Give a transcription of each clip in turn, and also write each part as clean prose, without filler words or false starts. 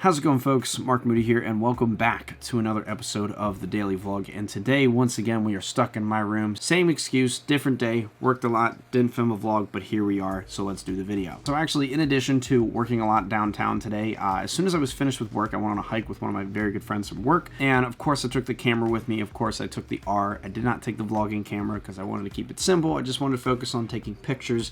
How's it going, folks? Mark Moody here, and welcome back to another episode of the Daily Vlog. And today, once again, we are stuck in my room. Same excuse, different day, worked a lot, didn't film a vlog, but here we are, so let's do the video. So actually, in addition to working a lot downtown today, as soon as I was finished with work, I went on a hike with one of my very good friends from work, and of course, I took the camera with me. Of course, I took the R. I did not take the vlogging camera because I wanted to keep it simple. I just wanted to focus on taking pictures.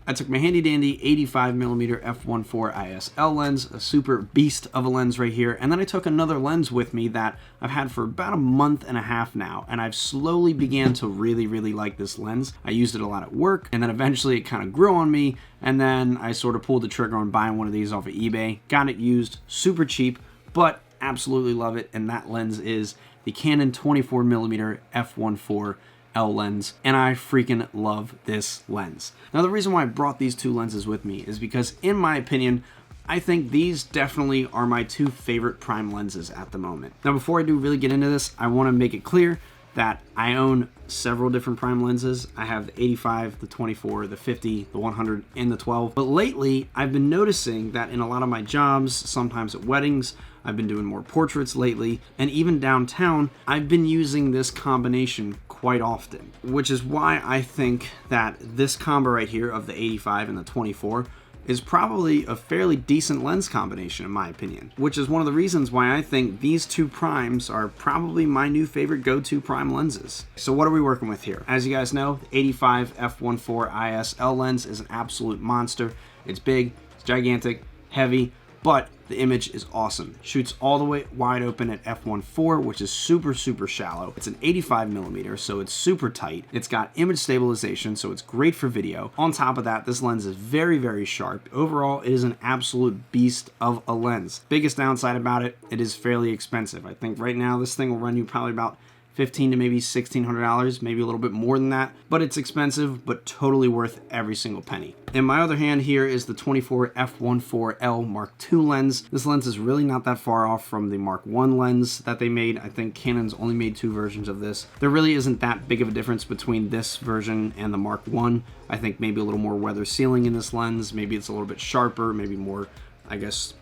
I took my handy dandy 85mm f1.4 ISL lens, a super beast of a lens right here, and then I took another lens with me that I've had for about a month and a half now, and I've slowly began to really like this lens. I used it a lot at work, and then eventually it kind of grew on me, and then I sort of pulled the trigger on buying one of these off of eBay. Got it used, super cheap, but absolutely love it, and that lens is the Canon 24mm f1.4 L lens, and I freaking love this lens. Now, the reason why I brought these two lenses with me is because, in my opinion, I think these definitely are my two favorite prime lenses at the moment. Now, before I do really get into this, I want to make it clear that I own several different prime lenses. I have the 85, the 24, the 50, the 100, and the 12. But lately, I've been noticing that in a lot of my jobs, sometimes at weddings, I've been doing more portraits lately, and even downtown, I've been using this combination quite often, which is why I think that this combo right here of the 85 and the 24 is probably a fairly decent lens combination in my opinion, which is one of the reasons why I think these two primes are probably my new favorite go-to prime lenses. So what are we working with here? As you guys know, the 85 f1.4 ISL lens is an absolute monster. It's big, it's gigantic, heavy, but the image is awesome. Shoots all the way wide open at f1.4, which is super shallow. It's an 85mm, so it's super tight. It's got image stabilization, so it's great for video. On top of that, this lens is very sharp. Overall, it is an absolute beast of a lens. Biggest downside about it, it is fairly expensive. I think right now this thing will run you probably about $1,500 to maybe $1,600, maybe a little bit more than that, but it's expensive, but totally worth every single penny. In my other hand here is the 24 f1.4 L Mark II lens. This lens is really not that far off from the Mark I lens that they made. I think Canon's only made two versions of this. There really isn't that big of a difference between this version and the Mark I. I think maybe a little more weather sealing in this lens. Maybe it's a little bit sharper, maybe more, I guess,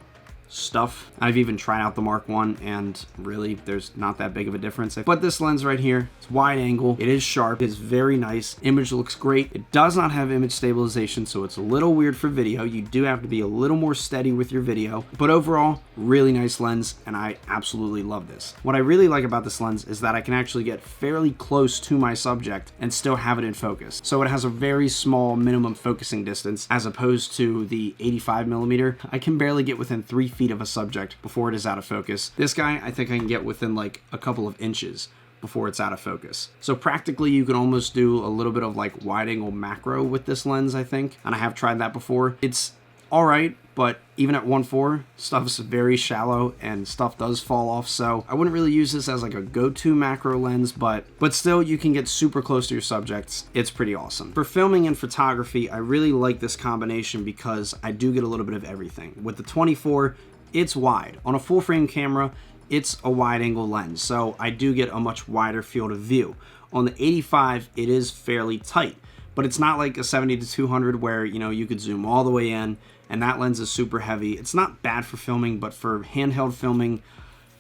stuff. I've even tried out the Mark I, and really there's not that big of a difference. But this lens right here, it's wide angle, it is sharp, it's very nice, image looks great. It does not have image stabilization, so it's a little weird for video. You do have to be a little more steady with your video, but overall, really nice lens, and I absolutely love this. What I really like about this lens is that I can actually get fairly close to my subject and still have it in focus. So it has a very small minimum focusing distance as opposed to the 85mm. I can barely get within 3 feet of a subject before it is out of focus. This guy, I think I can get within like a couple of inches before it's out of focus. So practically you can almost do a little bit of like wide angle macro with this lens, I think, and I have tried that before. It's all right, but even at 1.4, stuff's very shallow and stuff does fall off, so I wouldn't really use this as like a go-to macro lens, but still you can get super close to your subjects. It's pretty awesome. For filming and photography, I really like this combination because I do get a little bit of everything. With the 24, it's wide. On a full frame camera, it's a wide angle lens, so I do get a much wider field of view. On the 85, it is fairly tight, but it's not like a 70 to 200 where, you know, you could zoom all the way in, and that lens is super heavy. It's not bad for filming, but for handheld filming,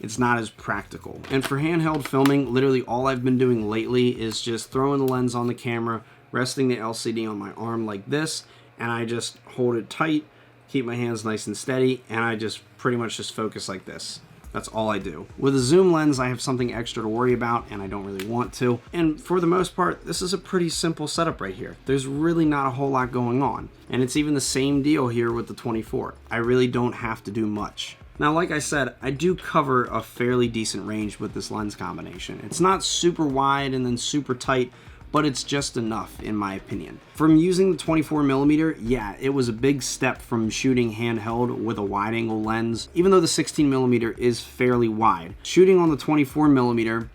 it's not as practical. And for handheld filming, literally all I've been doing lately is just throwing the lens on the camera, resting the LCD on my arm like this, and I just hold it tight, keep my hands nice and steady, and I just pretty much just focus like this. That's all I do. With a zoom lens, I have something extra to worry about, and I don't really want to. And for the most part, this is a pretty simple setup right here. There's really not a whole lot going on. And it's even the same deal here with the 24. I really don't have to do much. Now, like I said, I do cover a fairly decent range with this lens combination. It's not super wide and then super tight, but it's just enough in my opinion. From using the 24mm, yeah, it was a big step from shooting handheld with a wide angle lens. Even though the 16mm is fairly wide, shooting on the 24mm,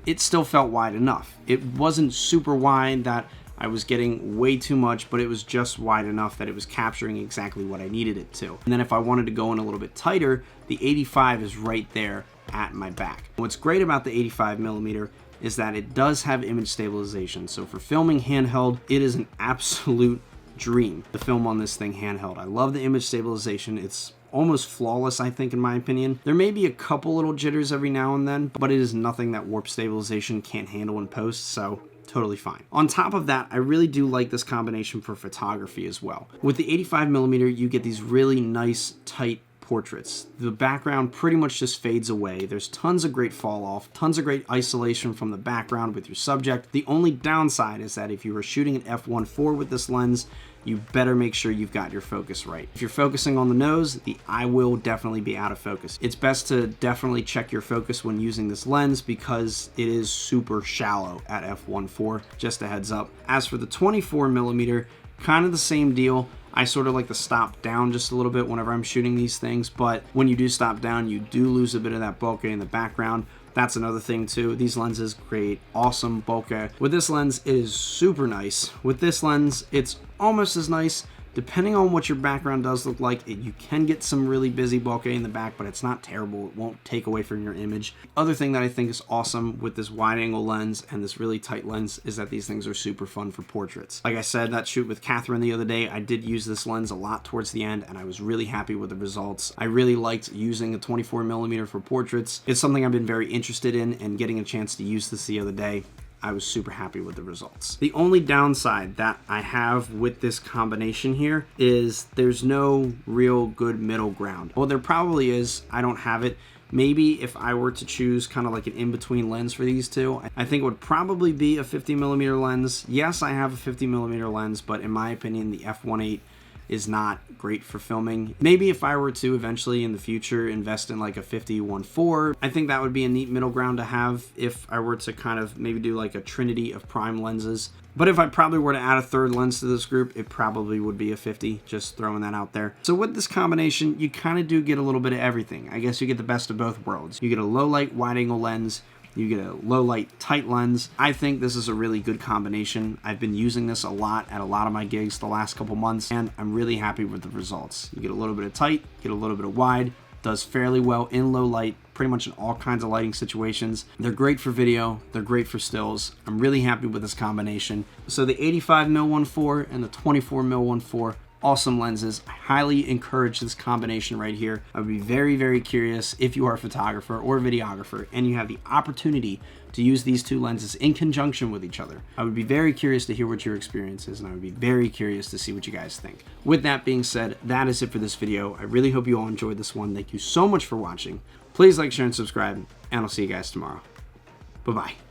it still felt wide enough. It wasn't super wide that I was getting way too much, but it was just wide enough that it was capturing exactly what I needed it to. And then if I wanted to go in a little bit tighter, the 85 is right there at my back. What's great about the 85mm is that it does have image stabilization. So for filming handheld, it is an absolute dream to film on this thing handheld. I love the image stabilization. It's almost flawless, I think, in my opinion. There may be a couple little jitters every now and then, but it is nothing that warp stabilization can't handle in post, so totally fine. On top of that, I really do like this combination for photography as well. With the 85mm, you get these really nice, tight portraits. The background pretty much just fades away. There's tons of great fall off, tons of great isolation from the background with your subject. The only downside is that if you were shooting an f1.4 with this lens, you better make sure you've got your focus right. If you're focusing on the nose, the eye will definitely be out of focus. It's best to definitely check your focus when using this lens because it is super shallow at f1.4, just a heads up. As for the 24mm, kind of the same deal. I sort of like to stop down just a little bit whenever I'm shooting these things, but when you do stop down, you do lose a bit of that bokeh in the background. That's another thing too. These lenses create awesome bokeh. With this lens, it is super nice. With this lens, it's almost as nice. Depending on what your background does look like, you can get some really busy bokeh in the back, but it's not terrible. It won't take away from your image. Other thing that I think is awesome with this wide angle lens and this really tight lens is that these things are super fun for portraits. Like I said, that shoot with Catherine the other day, I did use this lens a lot towards the end and I was really happy with the results. I really liked using the 24mm for portraits. It's something I've been very interested in, and getting a chance to use this the other day, I was super happy with the results. The only downside that I have with this combination here is there's no real good middle ground. Well, there probably is. I don't have it. Maybe if I were to choose kind of like an in-between lens for these two, I think it would probably be a 50mm lens. Yes, I have a 50mm lens, but in my opinion, the f1.8 is not great for filming. Maybe if I were to eventually in the future invest in like a 50-1.4, I think that would be a neat middle ground to have if I were to kind of maybe do like a trinity of prime lenses. But if I probably were to add a third lens to this group, it probably would be a 50, just throwing that out there. So with this combination, you kind of do get a little bit of everything. I guess you get the best of both worlds. You get a low light wide angle lens, you get a low light tight lens. I think this is a really good combination. I've been using this a lot at a lot of my gigs the last couple months, and I'm really happy with the results. You get a little bit of tight, get a little bit of wide, does fairly well in low light, pretty much in all kinds of lighting situations. They're great for video, they're great for stills. I'm really happy with this combination. So the 85mm 1.4 and the 24mm 1.4, awesome lenses. I highly encourage this combination right here. I would be very, very curious if you are a photographer or videographer and you have the opportunity to use these two lenses in conjunction with each other. I would be very curious to hear what your experience is, and I would be very curious to see what you guys think. With that being said, that is it for this video. I really hope you all enjoyed this one. Thank you so much for watching. Please like, share, and subscribe, and I'll see you guys tomorrow. Bye-bye.